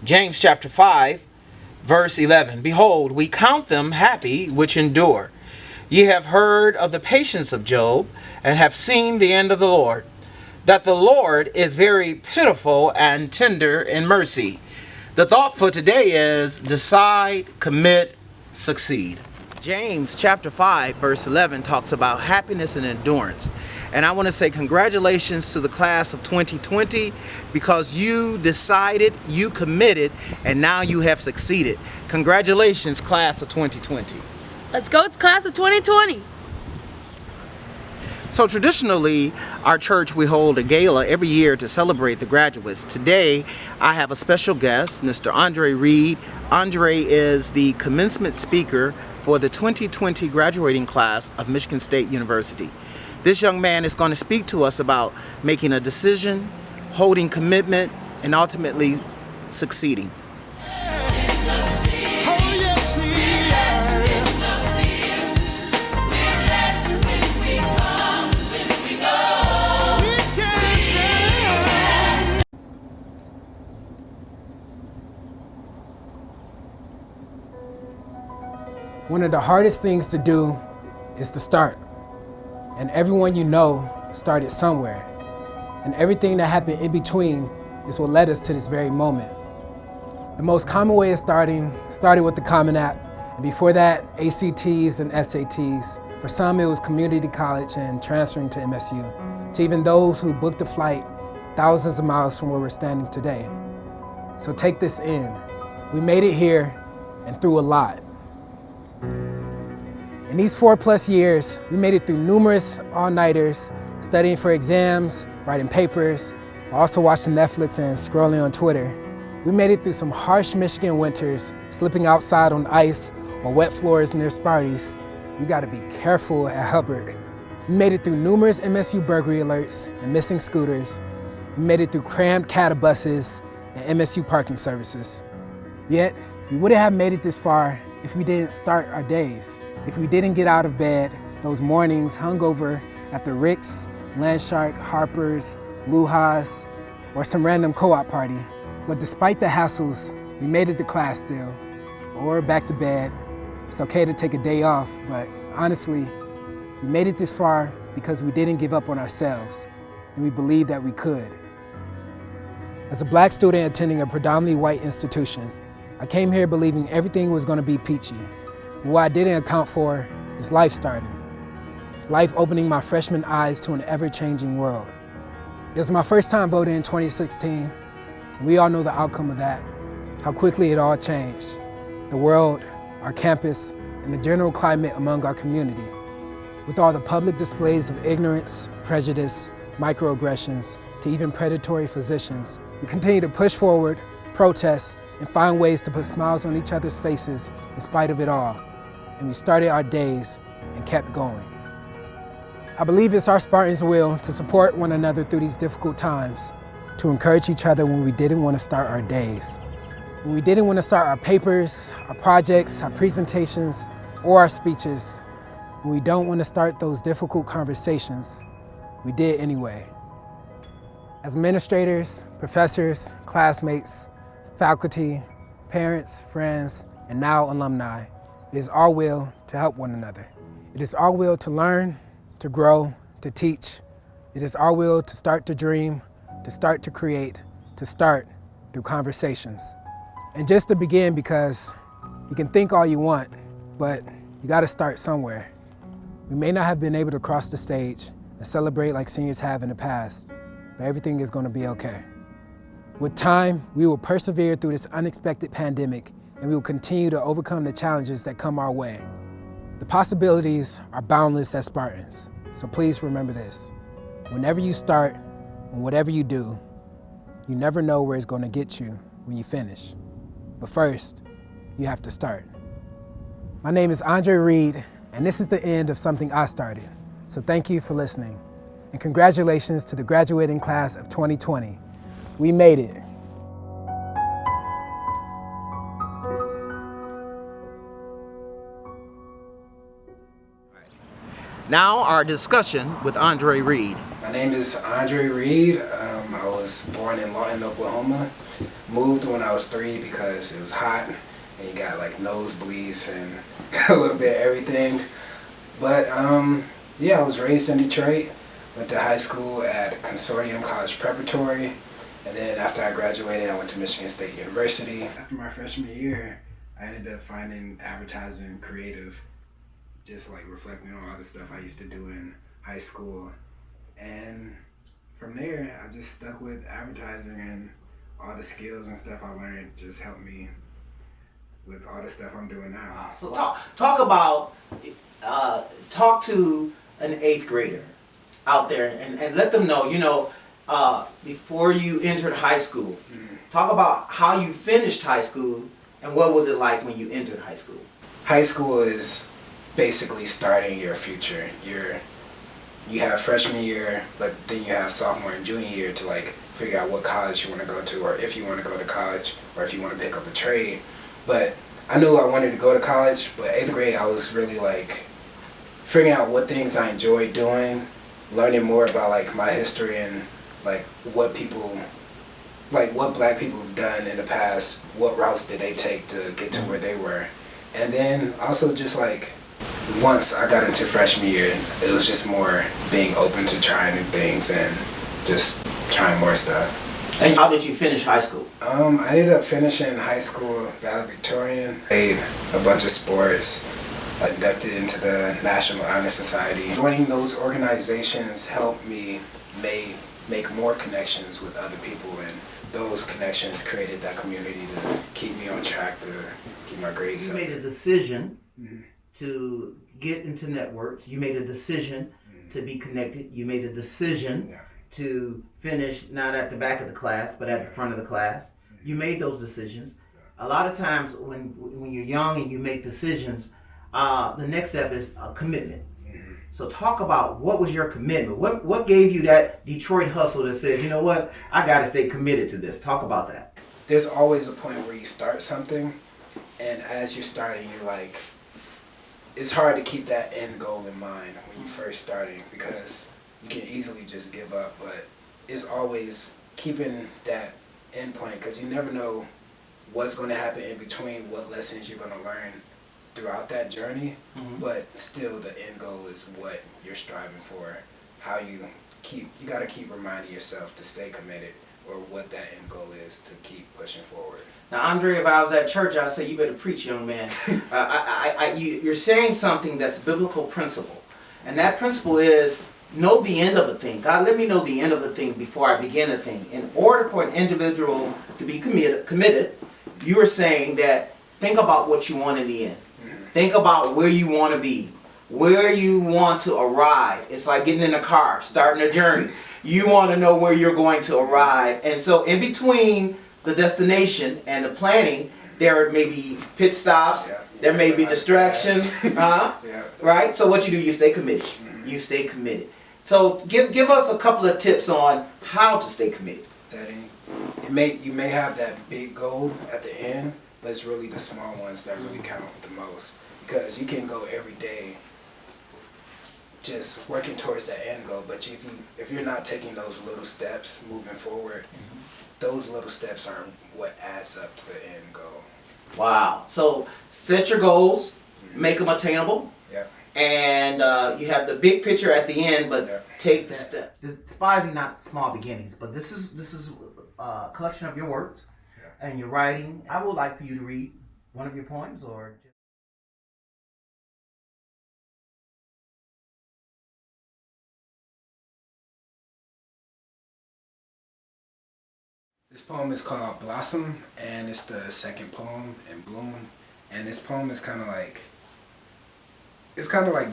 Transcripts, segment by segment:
James chapter 5, verse 11. Behold, we count them happy which endure. Ye have heard of the patience of Job, and have seen the end of the Lord, that the Lord is very pitiful and tender in mercy. The thought for today is decide, commit, succeed. James chapter 5 verse 11 talks about happiness and endurance. And I want to say congratulations to the class of 2020 because you decided, you committed, and now you have succeeded. Congratulations, class of 2020. Let's go, it's class of 2020. So traditionally, our church, we hold a gala every year to celebrate the graduates. Today, I have a special guest, Mr. Andre Reed. Andre is the commencement speaker for the 2020 graduating class of Michigan State University. This young man is going to speak to us about making a decision, holding commitment, and ultimately succeeding. One of the hardest things to do is to start. And everyone you know started somewhere. And everything that happened in between is what led us to this very moment. The most common way of started with the Common App. And before that, ACTs and SATs. For some, it was community college and transferring to MSU. To even those who booked a flight thousands of miles from where we're standing today. So take this in. We made it here and through a lot. In these 4+ years, we made it through numerous all-nighters, studying for exams, writing papers, also watching Netflix and scrolling on Twitter. We made it through some harsh Michigan winters, slipping outside on ice or wet floors near Sparties. You gotta be careful at Hubbard. We made it through numerous MSU burglary alerts and missing scooters. We made it through crammed catabuses and MSU parking services. Yet, we wouldn't have made it this far if we didn't start our days. If we didn't get out of bed those mornings hungover after Rick's, Landshark, Harper's, Luha's, or some random co-op party. But despite the hassles, we made it to class still, or back to bed. It's okay to take a day off, but honestly, we made it this far because we didn't give up on ourselves, and we believed that we could. As a black student attending a predominantly white institution, I came here believing everything was going to be peachy. But what I didn't account for is life starting. Life opening my freshman eyes to an ever-changing world. It was my first time voting in 2016, and we all know the outcome of that, how quickly it all changed. The world, our campus, and the general climate among our community. With all the public displays of ignorance, prejudice, microaggressions, to even predatory physicians, we continue to push forward, protest, and find ways to put smiles on each other's faces in spite of it all. And we started our days and kept going. I believe it's our Spartans' will to support one another through these difficult times, to encourage each other when we didn't want to start our days. When we didn't want to start our papers, our projects, our presentations, or our speeches, when we don't want to start those difficult conversations, we did anyway. As administrators, professors, classmates, faculty, parents, friends, and now alumni, it is our will to help one another. It is our will to learn, to grow, to teach. It is our will to start to dream, to start to create, to start through conversations. And just to begin, because you can think all you want, but you gotta start somewhere. We may not have been able to cross the stage and celebrate like seniors have in the past, but everything is gonna be okay. With time, we will persevere through this unexpected pandemic, and we will continue to overcome the challenges that come our way. The possibilities are boundless as Spartans, so please remember this. Whenever you start, and whatever you do, you never know where it's gonna get you when you finish. But first, you have to start. My name is Andre Reed, and this is the end of something I started. So thank you for listening. And congratulations to the graduating class of 2020. We made it. Now our discussion with Andre Reed. My name is Andre Reed. I was born in Lawton, Oklahoma. Moved when I was 3 because it was hot and you got like nosebleeds and a little bit of everything. But yeah, I was raised in Detroit. Went to high school at Consortium College Preparatory. And then after I graduated, I went to Michigan State University. After my freshman year, I ended up finding advertising creative, just like reflecting on all the stuff I used to do in high school. And from there, I just stuck with advertising, and all the skills and stuff I learned just helped me with all the stuff I'm doing now. So talk about, talk to an 8th grader out there and let them know, before you entered high school, talk about how you finished high school and what was it like when you entered high school. High school is basically starting your future. You have freshman year, but then you have sophomore and junior year to like figure out what college you want to go to, or if you want to go to college, or if you want to pick up a trade. But I knew I wanted to go to college, but 8th grade I was really like figuring out what things I enjoyed doing, learning more about like my history and like what black people have done in the past, what routes did they take to get to where they were. And then also just like once I got into freshman year, it was just more being open to trying new things and just trying more stuff. And how did you finish high school? I ended up finishing high school valedictorian, played a bunch of sports, inducted into the National Honor Society. Joining those organizations helped me make more connections with other people, and those connections created that community to keep me on track to keep my grades up. You made a decision to get into networks. You made a decision to be connected. You made a decision to finish not at the back of the class, but at the front of the class. You made those decisions. A lot of times when you're young and you make decisions, the next step is a commitment. So talk about what was your commitment? What gave you that Detroit hustle that says, you know what, I got to stay committed to this? Talk about that. There's always a point where you start something, and as you're starting, you're like, it's hard to keep that end goal in mind when you're first starting, because you can easily just give up, but it's always keeping that end point, because you never know what's going to happen in between, what lessons you're going to learn throughout that journey, but still the end goal is what you're striving for. How you got to keep reminding yourself to stay committed, or what that end goal is to keep pushing forward. Now, Andre, if I was at church, I'd say you better preach, young man. You're saying something that's a biblical principle, and that principle is know the end of a thing. God, let me know the end of a thing before I begin a thing. In order for an individual to be committed, you are saying that think about what you want in the end. Think about where you want to be, where you want to arrive. It's like getting in a car, starting a journey. You want to know where you're going to arrive. And so in between the destination and the planning, there may be pit stops, there may be distractions, right? So what you do, you stay committed. You stay committed. So give us a couple of tips on how to stay committed. You may have that big goal at the end, but it's really the small ones that really count the most. Because you can go every day just working towards that end goal, but if you're not taking those little steps moving forward, those little steps are what adds up to the end goal. Wow. So set your goals, make them attainable, and you have the big picture at the end, but take the steps. Despising not small beginnings, but this is a collection of your words and your writing. I would like for you to read one of your poems, or This poem is called Blossom, and it's the second poem in Bloom. And this poem is kind of like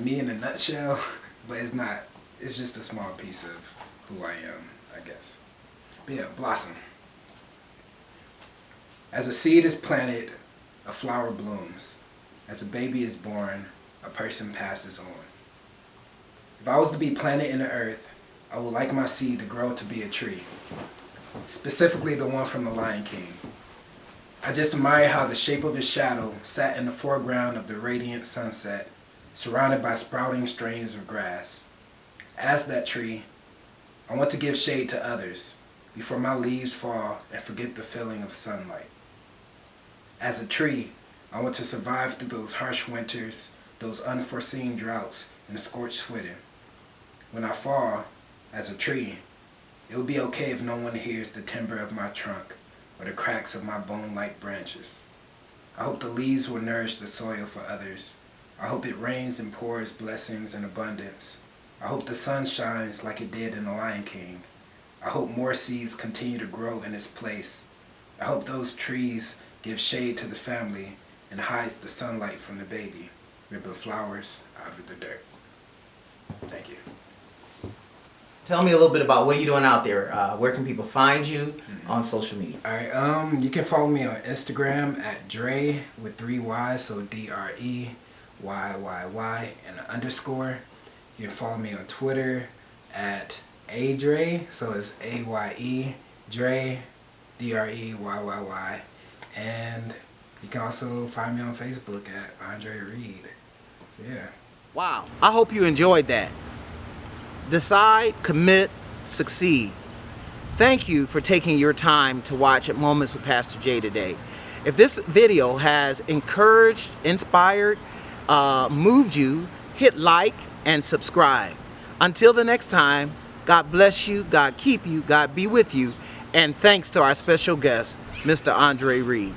me in a nutshell, but it's not. It's just a small piece of who I am, I guess. But yeah, Blossom. As a seed is planted, a flower blooms. As a baby is born, a person passes on. If I was to be planted in the earth, I would like my seed to grow to be a tree. Specifically the one from the Lion King. I just admire how the shape of his shadow sat in the foreground of the radiant sunset, surrounded by sprouting strains of grass. As that tree, I want to give shade to others, before my leaves fall and forget the feeling of sunlight. As a tree, I want to survive through those harsh winters, those unforeseen droughts, and scorched winter. When I fall, as a tree, it will be okay if no one hears the timbre of my trunk or the cracks of my bone-like branches. I hope the leaves will nourish the soil for others. I hope it rains and pours blessings in abundance. I hope the sun shines like it did in The Lion King. I hope more seeds continue to grow in its place. I hope those trees give shade to the family and hides the sunlight from the baby, ripping flowers out of the dirt. Thank you. Tell me a little bit about what are you doing out there. Where can people find you on social media? All right, you can follow me on Instagram at Dre with 3 Y's, so DREYYY and an underscore. You can follow me on Twitter at ADre, so it's AYE, Dre, DREYYY. And you can also find me on Facebook at Andre Reed. So yeah. Wow, I hope you enjoyed that. Decide, commit, succeed. Thank you for taking your time to watch Moments with Pastor Jay today. If this video has encouraged, inspired, moved you, hit like and subscribe. Until the next time, God bless you, God keep you, God be with you, and thanks to our special guest, Mr. Andre Reed.